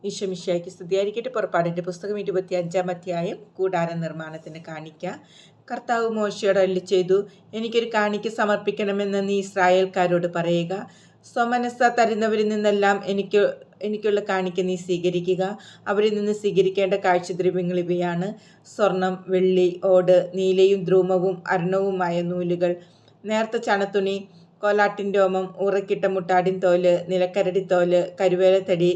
ഈശോമിശിഹായ്ക്ക് സ്തുതിയായിരിക്കട്ടെ. പുറപ്പാടിൻ്റെ പുസ്തകം 25-ാം അധ്യായം. കൂടാര നിർമ്മാണത്തിന് കാണിക്ക. കർത്താവ് മോശയോട് അരുളിച്ചെയ്തു, എനിക്കൊരു കാണിക്ക സമർപ്പിക്കണമെന്ന് നീ ഇസ്രായേൽക്കാരോട് പറയുക. സ്വമനസ്സ തരുന്നവരിൽ നിന്നെല്ലാം എനിക്കുള്ള കാണിക്ക നീ സ്വീകരിക്കുക. അവരിൽ നിന്ന് സ്വീകരിക്കേണ്ട കാഴ്ചദ്രവ്യങ്ങൾ ഇവയാണ്: സ്വർണം, വെള്ളി, ഓട്, നീലയും ധ്രുവവും അരുണവുമായ നൂലുകൾ, നേർത്ത ചണത്തുണി, കോലാട്ടിൻ രോമം, ഊറക്കിട്ട മുട്ടാടിൻ തോല്, നിലക്കരടിത്തോല്, കരുവേലത്തടി,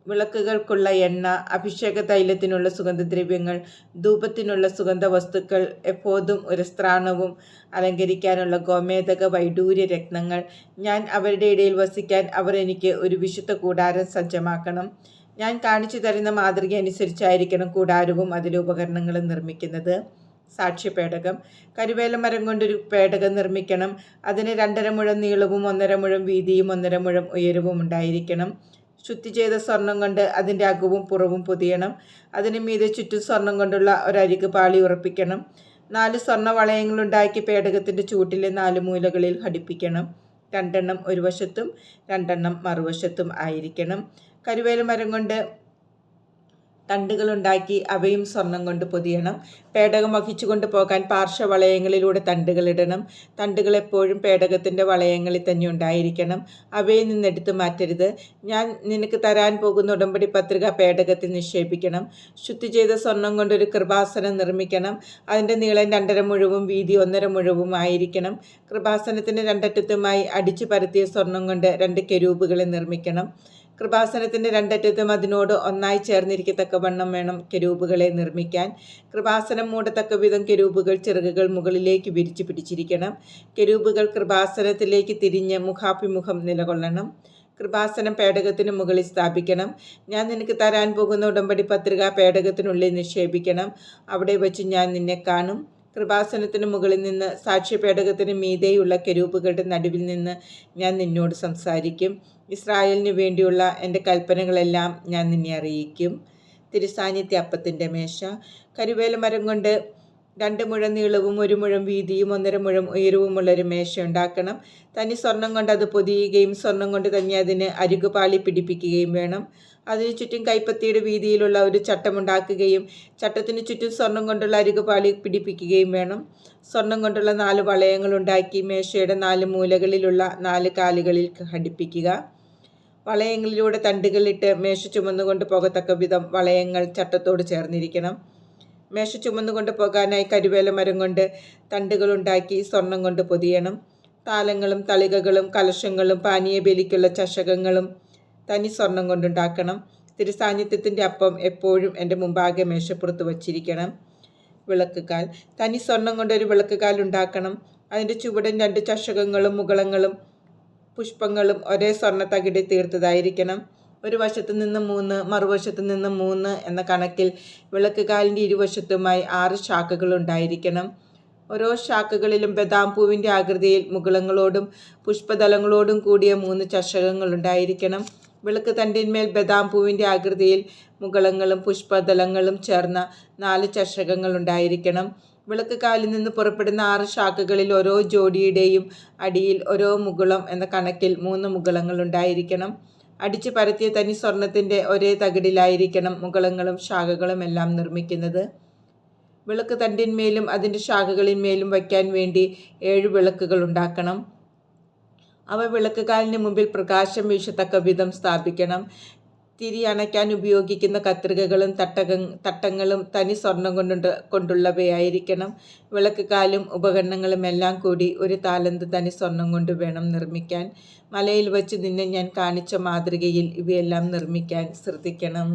വിളക്കുകൾക്കുള്ള എണ്ണ, അഭിഷേക തൈലത്തിനുള്ള സുഗന്ധദ്രവ്യങ്ങൾ, ധൂപത്തിനുള്ള സുഗന്ധ വസ്തുക്കൾ, എഫോദും ഉരസ്ത്രാണവും, അലങ്കരിക്കാനുള്ള ഗോമേതക വൈഡൂര്യ രത്നങ്ങൾ. ഞാൻ അവരുടെ ഇടയിൽ വസിക്കാൻ അവർ എനിക്ക് ഒരു വിശുദ്ധ കൂടാരം സജ്ജമാക്കണം. ഞാൻ കാണിച്ചു തരുന്ന മാതൃക അനുസരിച്ചായിരിക്കണം കൂടാരവും അതിലെ ഉപകരണങ്ങളും നിർമ്മിക്കുന്നത്. സാക്ഷ്യപേടകം. കരുവേല മരം കൊണ്ടൊരു പേടകം നിർമ്മിക്കണം. അതിന് 2.5 മുഴം നീളവും 1.5 മുഴം വീതിയും 1.5 മുഴം ഉയരവും ഉണ്ടായിരിക്കണം. ശുദ്ധി ചെയ്ത സ്വർണം കൊണ്ട് അതിൻ്റെ അകവും പുറവും പൊതിയണം. അതിന് മീതെ ചുറ്റും സ്വർണം കൊണ്ടുള്ള ഒരരിക് പാളി ഉറപ്പിക്കണം. 4 സ്വർണ്ണ വളയങ്ങളുണ്ടാക്കി പേടകത്തിൻ്റെ ചൂട്ടിലെ 4 മൂലകളിൽ ഘടിപ്പിക്കണം. 2 ഒരു വശത്തും 2 മറുവശത്തും ആയിരിക്കണം. കരുവേല മരം കൊണ്ട് തണ്ടുകളുണ്ടാക്കി അവയും സ്വർണം കൊണ്ട് പൊതിയണം. പേടകം വഹിച്ചു കൊണ്ടുപോകാൻ പാർശ്വവളയങ്ങളിലൂടെ തണ്ടുകളിടണം. തണ്ടുകൾ എപ്പോഴും പേടകത്തിൻ്റെ വളയങ്ങളിൽ തന്നെ ഉണ്ടായിരിക്കണം. അവയിൽ നിന്നെടുത്ത് മാറ്റരുത്. ഞാൻ നിനക്ക് തരാൻ പോകുന്ന ഉടമ്പടി പത്രിക പേടകത്തിൽ നിക്ഷേപിക്കണം. ശുദ്ധി ചെയ്ത സ്വർണം കൊണ്ടൊരു കൃപാസനം നിർമ്മിക്കണം. അതിൻ്റെ നീളം 2.5 മുഴവും വീതി 1.5 മുഴവും ആയിരിക്കണം. കൃപാസനത്തിൻ്റെ 2 അറ്റത്തുമായി അടിച്ചു പരത്തിയ സ്വർണം കൊണ്ട് 2 കെരൂബുകളെ നിർമ്മിക്കണം. കൃപാസനത്തിൻ്റെ 2 അറ്റത്തും അതിനോട് ഒന്നായി ചേർന്നിരിക്കത്തക്കവണ്ണം വേണം കെരൂബുകളെ നിർമ്മിക്കാൻ. കൃപാസനം മൂടത്തക്ക വിധം കെരൂബുകൾ ചിറകുകൾ മുകളിലേക്ക് വിരിച്ചു പിടിച്ചിരിക്കണം. കെരൂബുകൾ കൃപാസനത്തിലേക്ക് തിരിഞ്ഞ് മുഖാഭിമുഖം നിലകൊള്ളണം. കൃപാസനം പേടകത്തിന് മുകളിൽ സ്ഥാപിക്കണം. ഞാൻ നിനക്ക് തരാൻ പോകുന്ന ഉടമ്പടി പത്രിക പേടകത്തിനുള്ളിൽ നിക്ഷേപിക്കണം. അവിടെ വച്ച് ഞാൻ നിന്നെ കാണും. കൃപാസനത്തിന് മുകളിൽ നിന്ന് സാക്ഷ്യപേടകത്തിന് മീതെയുള്ള കെരൂബുകളുടെ നടുവിൽ നിന്ന് ഞാൻ നിന്നോട് സംസാരിക്കും. ഇസ്രായേലിന് വേണ്ടിയുള്ള എൻ്റെ കൽപ്പനകളെല്ലാം ഞാൻ നിന്നെ അറിയിക്കും. തിരുസാന്നിധ്യ അപ്പത്തിൻ്റെ മേശ. കരുവേല മരം കൊണ്ട് 2 മുഴം നീളവും 1 മുഴം വീതിയും 1.5 മുഴം ഉയരവുമുള്ളൊരു മേശ ഉണ്ടാക്കണം. തനി സ്വർണം കൊണ്ട് അത് പൊതിയുകയും സ്വർണം കൊണ്ട് തന്നെ അതിന് അരികുപാളി പിടിപ്പിക്കുകയും വേണം. അതിനു ചുറ്റും കൈപ്പത്തിയുടെ വീതിയിലുള്ള ഒരു ചട്ടമുണ്ടാക്കുകയും ചട്ടത്തിന് ചുറ്റും സ്വർണം കൊണ്ടുള്ള അരികുപാളി പിടിപ്പിക്കുകയും വേണം. സ്വർണം കൊണ്ടുള്ള 4 വളയങ്ങളുണ്ടാക്കി മേശയുടെ 4 മൂലകളിലുള്ള 4 കാലുകളിൽ ഘടിപ്പിക്കുക. വളയങ്ങളിലൂടെ തണ്ടുകളിട്ട് മേശ ചുമന്നുകൊണ്ട് പോകത്തക്ക വിധം വളയങ്ങൾ ചട്ടത്തോട് ചേർന്നിരിക്കണം. മേശ ചുമന്നുകൊണ്ട് പോകാനായി കരുവേല മരം കൊണ്ട് തണ്ടുകളുണ്ടാക്കി സ്വർണം കൊണ്ട് പൊതിയണം. താലങ്ങളും തളികകളും കലശങ്ങളും പാനീയ ബലിക്കുള്ള ചഷകങ്ങളും തനി സ്വർണം കൊണ്ടുണ്ടാക്കണം. തിരുസാന്നിധ്യത്തിൻ്റെ അപ്പം എപ്പോഴും എൻ്റെ മുമ്പാകെ മേശപ്പുറത്ത് വച്ചിരിക്കണം. വിളക്കുകാൽ. തനി സ്വർണം കൊണ്ടൊരു വിളക്കുകാൽ ഉണ്ടാക്കണം. അതിൻ്റെ ചുവടൻ 2 ചഷകങ്ങളും മുകളങ്ങളും പുഷ്പങ്ങളും ഒരേ സ്വർണ്ണത്തകിടി തീർത്തതായിരിക്കണം. ഒരു വശത്ത് നിന്ന് 3 മറുവശത്ത് നിന്ന് 3 എന്ന കണക്കിൽ വിളക്കുകാലിൻ്റെ ഇരുവശത്തുമായി 6 ശാഖകളുണ്ടായിരിക്കണം. ഓരോ ശാഖകളിലും ബദാം പൂവിൻ്റെ ആകൃതിയിൽ മുകുളങ്ങളോടും പുഷ്പദളങ്ങളോടും കൂടിയ 3 ചഷകങ്ങളുണ്ടായിരിക്കണം. വിളക്ക് തണ്ടിന്മേൽ ബദാം പൂവിൻ്റെ ആകൃതിയിൽ മുകുളങ്ങളും പുഷ്പദളങ്ങളും ചേർന്ന 4 ചഷകങ്ങളുണ്ടായിരിക്കണം. വിളക്ക് കാലിൽ നിന്ന് പുറപ്പെടുന്ന 6 ശാഖകളിൽ ഓരോ ജോഡിയുടെയും അടിയിൽ ഓരോ മുകുളം എന്ന കണക്കിൽ 3 മുകുളങ്ങൾ ഉണ്ടായിരിക്കണം. അടിച്ചു പരത്തിയ തനി സ്വർണത്തിൻ്റെ ഒരേ തകിടിലായിരിക്കണം മുകുളങ്ങളും ശാഖകളും എല്ലാം നിർമ്മിക്കുന്നത്. വിളക്ക് തണ്ടിന്മേലും അതിൻ്റെ ശാഖകളിന്മേലും വയ്ക്കാൻ വേണ്ടി 7 വിളക്കുകൾ ഉണ്ടാക്കണം. അവ വിളക്കുകാലിന് മുമ്പിൽ പ്രകാശം വീശത്തക്ക വിധം സ്ഥാപിക്കണം. തിരി അണയ്ക്കാൻ ഉപയോഗിക്കുന്ന കത്രികകളും തട്ടങ്ങളും തനി സ്വർണം കൊണ്ടുള്ളവയായിരിക്കണം. വിളക്കുകാലും ഉപകരണങ്ങളും എല്ലാം കൂടി 1 താലന്ത് തനി സ്വർണം കൊണ്ട് വേണം നിർമ്മിക്കാൻ. മലയിൽ വച്ച് നിന്നെ ഞാൻ കാണിച്ച മാതൃകയിൽ ഇവയെല്ലാം നിർമ്മിക്കാൻ ശ്രദ്ധിക്കണം.